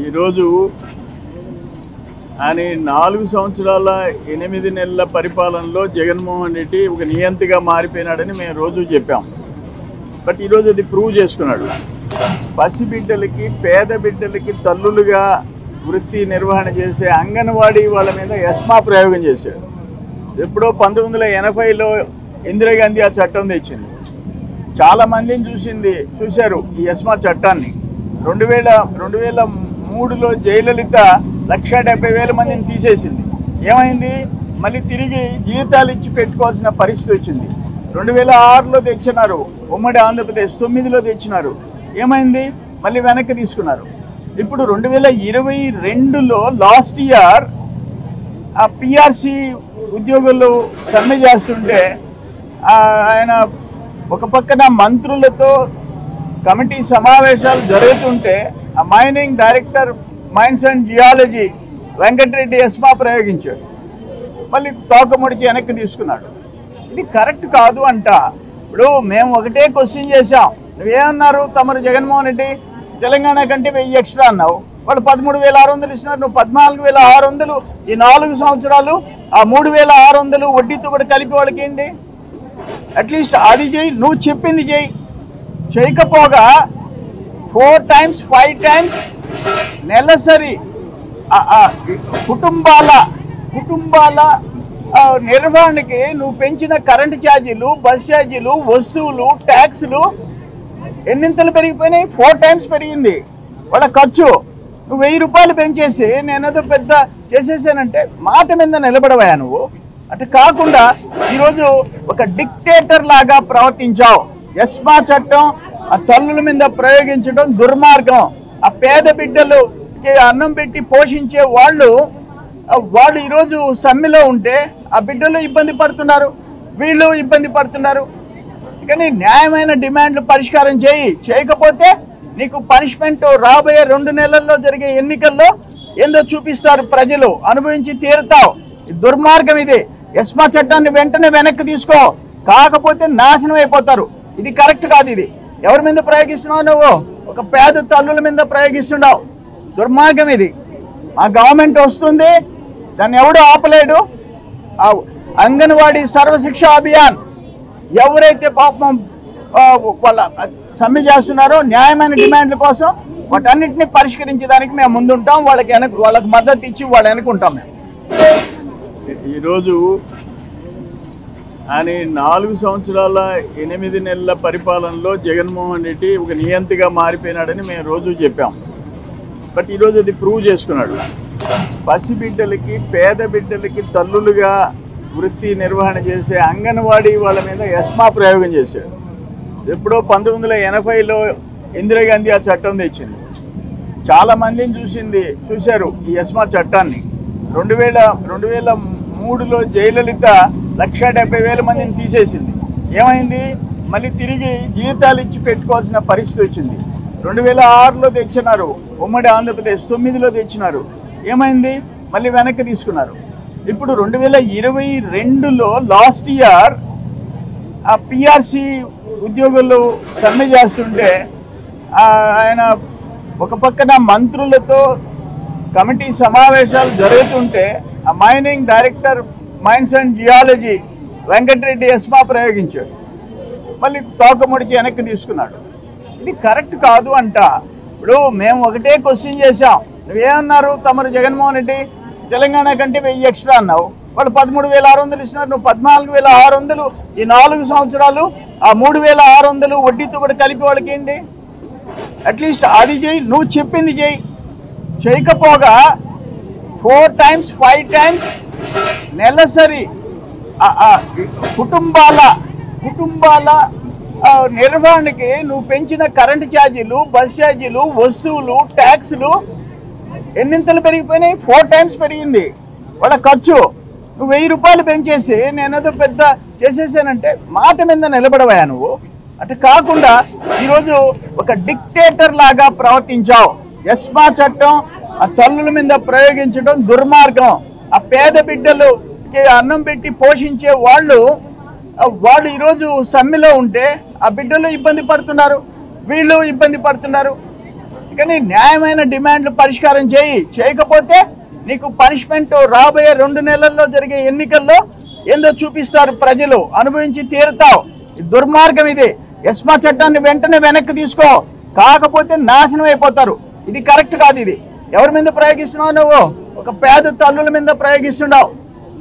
ఈరోజు ఆయన 4 సంవత్సరాల 8 నెలల పరిపాలనలో జగన్మోహన్ రెడ్డి ఒక నియంతగా మారిపోయినాడని మేము రోజు చెప్పాం. బట్ ఈరోజు అది ప్రూవ్ చేసుకున్నాడు. పసిబిడ్డలకి పేద బిడ్డలకి తల్లులుగా వృత్తి నిర్వహణ చేసే అంగన్వాడీ వాళ్ళ మీద ఎస్మా ప్రయోగం చేశాడు. ఎప్పుడో 1980లో ఇందిరాగాంధీ ఆ చట్టం తెచ్చింది. చాలామందిని చూశారు ఈ ఎస్మా చట్టాన్ని. 2003లో జయలలిత 1,70,000 మందిని తీసేసింది. ఏమైంది? మళ్ళీ తిరిగి జీతాలు ఇచ్చి పెట్టుకోవాల్సిన పరిస్థితి వచ్చింది. 2006లో తెచ్చినారు, ఉమ్మడి ఆంధ్రప్రదేశ్ 9లో తెచ్చినారు. ఏమైంది? మళ్ళీ వెనక్కి తీసుకున్నారు. ఇప్పుడు 2022లో లాస్ట్ ఇయర్ ఆ పిఆర్సి ఉద్యోగులు సమ్మె చేస్తుంటే ఆయన ఒక పక్కన మంత్రులతో కమిటీ సమావేశాలు జరుగుతుంటే ఆ mining director mines and geology Venkata Reddy ESMA ప్రయోగించాడు. మళ్ళీ తోకముడిచి వెనక్కి తీసుకున్నాడు. ఇది కరెక్ట్ కాదు అంట. ఇప్పుడు మేము ఒకటే క్వశ్చన్ చేశాం. నువ్వేమన్నారు? తమరు జగన్మోహన్ రెడ్డి తెలంగాణ కంటే 1000 ఎక్స్ట్రా అన్నావు. వాళ్ళు 13,600 ఇస్తున్నారు, నువ్వు 14,600. ఈ 4 సంవత్సరాలు ఆ 3,600 వడ్డీతో కూడా కలిపి వాళ్ళకి ఏంటి? అట్లీస్ట్ అది చేయి, నువ్వు చెప్పింది చేయి. చేయకపోగా 4 times 5 times నెలసరి కుటుంబాల నిర్వహణకి నువ్వు పెంచిన కరెంటు ఛార్జీలు, బస్ ఛార్జీలు, వస్తువులు, ట్యాక్సులు ఎన్నింతలు పెరిగిపోయినాయి? 4 times పెరిగింది వాళ్ళ ఖర్చు. నువ్వు 1000 రూపాయలు పెంచేసి నేనేదో పెద్ద చేసేసానంటే మాట మీద నిలబడవా నువ్వు? అటు కాకుండా ఈరోజు ఒక డిక్టేటర్ లాగా ప్రవర్తించావు. ఎస్మా చట్టం ఆ తల్లుల మీద ప్రయోగించడం దుర్మార్గం. ఆ పేద బిడ్డలుకి అన్నం పెట్టి పోషించే వాళ్ళు ఈరోజు సమ్మెలో ఉంటే ఆ బిడ్డలు ఇబ్బంది పడుతున్నారు, వీళ్ళు ఇబ్బంది పడుతున్నారు. కానీ న్యాయమైన డిమాండ్లు పరిష్కారం చేయకపోతే నీకు పనిష్మెంట్ రాబోయే 2 నెలల్లో జరిగే ఎన్నికల్లో ఏందో చూపిస్తారు, ప్రజలు అనుభవించి తీరుతావు. దుర్మార్గం ఇది. ఎస్మా చట్టాన్ని వెంటనే వెనక్కి తీసుకో, కాకపోతే నాశనం అయిపోతారు. ఇది కరెక్ట్ కాదు. ఇది ఎవరి మీద ప్రయోగిస్తున్నావు నువ్వు? ఒక పేద తల్లుల మీద ప్రయోగిస్తున్నావు. దుర్మార్గం ఇది. ఆ గవర్నమెంట్ వస్తుంది, దాన్ని ఎవడు ఆపలేడు. ఆ అంగన్వాడీ సర్వశిక్ష అభియాన్ ఎవరైతే పాపం వాళ్ళ సమ్మె చేస్తున్నారో న్యాయమైన డిమాండ్ల కోసం వాటన్నిటిని పరిష్కరించడానికి మేము ముందుంటాం. వాళ్ళకి మద్దతు ఇచ్చి వాళ్ళు వెనుకుంటాం. మేము ఈరోజు ఆయన 4 సంవత్సరాల 8 నెలల పరిపాలనలో జగన్మోహన్ రెడ్డి ఒక నియంతగా మారిపోయినాడని మేము రోజు చెప్పాం. బట్ ఈరోజు అది ప్రూవ్ చేసుకున్నాడు. పసిబిడ్డలకి పేద బిడ్డలకి తల్లులుగా వృత్తి నిర్వహణ చేసే అంగన్వాడీ వాళ్ళ మీద ఎస్మా ప్రయోగం చేశాడు. ఎప్పుడో 1980లో ఇందిరాగాంధీ ఆ చట్టం తెచ్చింది. చాలామందిని చూశారు ఈ ఎస్మా చట్టాన్ని. 2003లో జయలలిత 1,70,000 మందిని తీసేసింది. ఏమైంది? మళ్ళీ తిరిగి జీతాలు ఇచ్చి పెట్టుకోవాల్సిన పరిస్థితి వచ్చింది. 2006లో తెచ్చినారు, ఉమ్మడి ఆంధ్రప్రదేశ్ 9లో తెచ్చినారు. ఏమైంది? మళ్ళీ వెనక్కి తీసుకున్నారు. ఇప్పుడు 2022లో లాస్ట్ ఇయర్ ఆ పిఆర్సి ఉద్యోగులు సమ్మె చేస్తుంటే ఆయన ఒక పక్కన మంత్రులతో కమిటీ సమావేశాలు జరుగుతుంటే ఆ mining director mines and geology Venkata Reddy ESMA ప్రయోగించాడు. మళ్ళీ తోకముడిచి వెనక్కి తీసుకున్నాడు. ఇది కరెక్ట్ కాదు అంట. ఇప్పుడు మేము ఒకటే క్వశ్చన్ చేశాం. నువ్వేమన్నారు? తమరు జగన్మోహన్ రెడ్డి తెలంగాణ కంటే 1000 ఎక్స్ట్రా అన్నావు. వాళ్ళు 13,600 ఇస్తున్నారు, నువ్వు 14,600. ఈ 4 సంవత్సరాలు ఆ 3,600 వడ్డీతో కూడా కలిపి వాళ్ళకి ఏంటి? అట్లీస్ట్ అది చేయి, నువ్వు చెప్పింది చేయి. చేయకపోగా 4 times 5 times నెలసరి కుటుంబాల నిర్వహణకి నువ్వు పెంచిన కరెంటు ఛార్జీలు, బస్ ఛార్జీలు, వస్తువులు, ట్యాక్సులు ఎన్నింతలు పెరిగిపోయినాయి? 4 times పెరిగింది వాళ్ళ ఖర్చు. నువ్వు 1000 రూపాయలు పెంచేసి నేనేదో పెద్ద చేసేసానంటే మాట మీద నిలబడవా నువ్వు? అటు కాకుండా ఈరోజు ఒక డిక్టేటర్ లాగా ప్రవర్తించావు. ఎస్మా చట్టం ఆ తల్లుల మీద ప్రయోగించడం దుర్మార్గం. ఆ పేద బిడ్డలుకి అన్నం పెట్టి పోషించే వాళ్ళు ఈరోజు సమ్మెలో ఉంటే ఆ బిడ్డలు ఇబ్బంది పడుతున్నారు, వీళ్ళు ఇబ్బంది పడుతున్నారు. కానీ న్యాయమైన డిమాండ్లు పరిష్కారం చేయకపోతే నీకు పనిష్మెంట్ రాబోయే 2 నెలల్లో జరిగే ఎన్నికల్లో ఏందో చూపిస్తారు, ప్రజలు అనుభవించి తీరుతావు. దుర్మార్గం ఇది. ఎస్మా చట్టాన్ని వెంటనే వెనక్కి తీసుకో, కాకపోతే నాశనం అయిపోతారు. ఇది కరెక్ట్ కాదు. ఇది ఎవరి మీద ప్రయోగిస్తున్నావు నువ్వు? ఒక పేద తల్లుల మీద ప్రయోగిస్తున్నావు.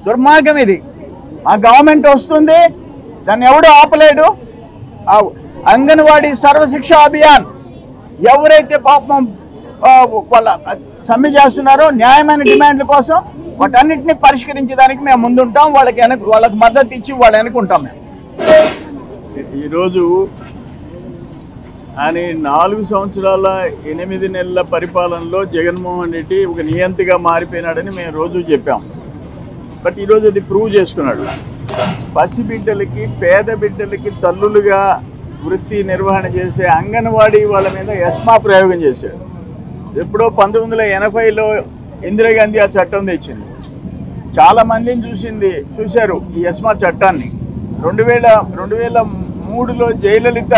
దుర్మార్గం ఇది. ఆ గవర్నమెంట్ వస్తుంది, దాన్ని ఎవడు ఆపలేడు. ఆ అంగన్వాడీ సర్వశిక్ష అభియాన్ ఎవరైతే పాపం వాళ్ళ సమ్మె చేస్తున్నారో న్యాయమైన డిమాండ్ల కోసం వాటన్నిటిని పరిష్కరించడానికి మేము ముందుంటాం. వాళ్ళకి మద్దతు ఇచ్చి వాళ్ళు వెనుకుంటాం. మేము ఈరోజు ఆయన 4 సంవత్సరాల 8 నెలల పరిపాలనలో జగన్మోహన్ రెడ్డి ఒక నియంతగా మారిపోయినాడని మేము రోజు చెప్పాం. బట్ ఈరోజు అది ప్రూవ్ చేసుకున్నాడు. పసిబిడ్డలకి, పేద బిడ్డలకి తల్లులుగా వృత్తి నిర్వహణ చేసే అంగన్వాడీ వాళ్ళ మీద ఎస్మా ప్రయోగం చేశాడు. ఎప్పుడో 1980లో ఇందిరాగాంధీ ఆ చట్టం తెచ్చింది. చాలామందిని చూశారు ఈ ఎస్మా చట్టాన్ని. 2003లో జయలలిత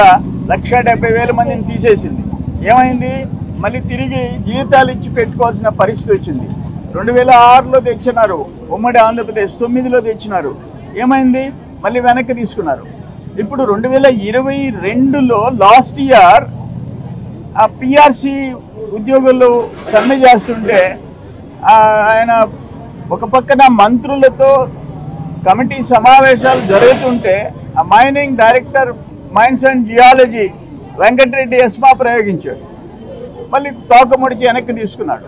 1,70,000 మందిని తీసేసింది. ఏమైంది? మళ్ళీ తిరిగి జీతాలు ఇచ్చి పెట్టుకోవాల్సిన పరిస్థితి వచ్చింది. 2006లో తెచ్చినారు, ఉమ్మడి ఆంధ్రప్రదేశ్ 9లో తెచ్చినారు. ఏమైంది? మళ్ళీ వెనక్కి తీసుకున్నారు. ఇప్పుడు 2022లో లాస్ట్ ఇయర్ ఆ పిఆర్సి ఉద్యోగులు సమ్మె చేస్తుంటే ఆయన ఒక పక్కన మంత్రులతో కమిటీ సమావేశాలు జరుగుతుంటే ఆ mining director mines and geology Venkata Reddy ESMA ప్రయోగించాడు. మళ్ళీ తోకముడిచి వెనక్కి తీసుకున్నాడు.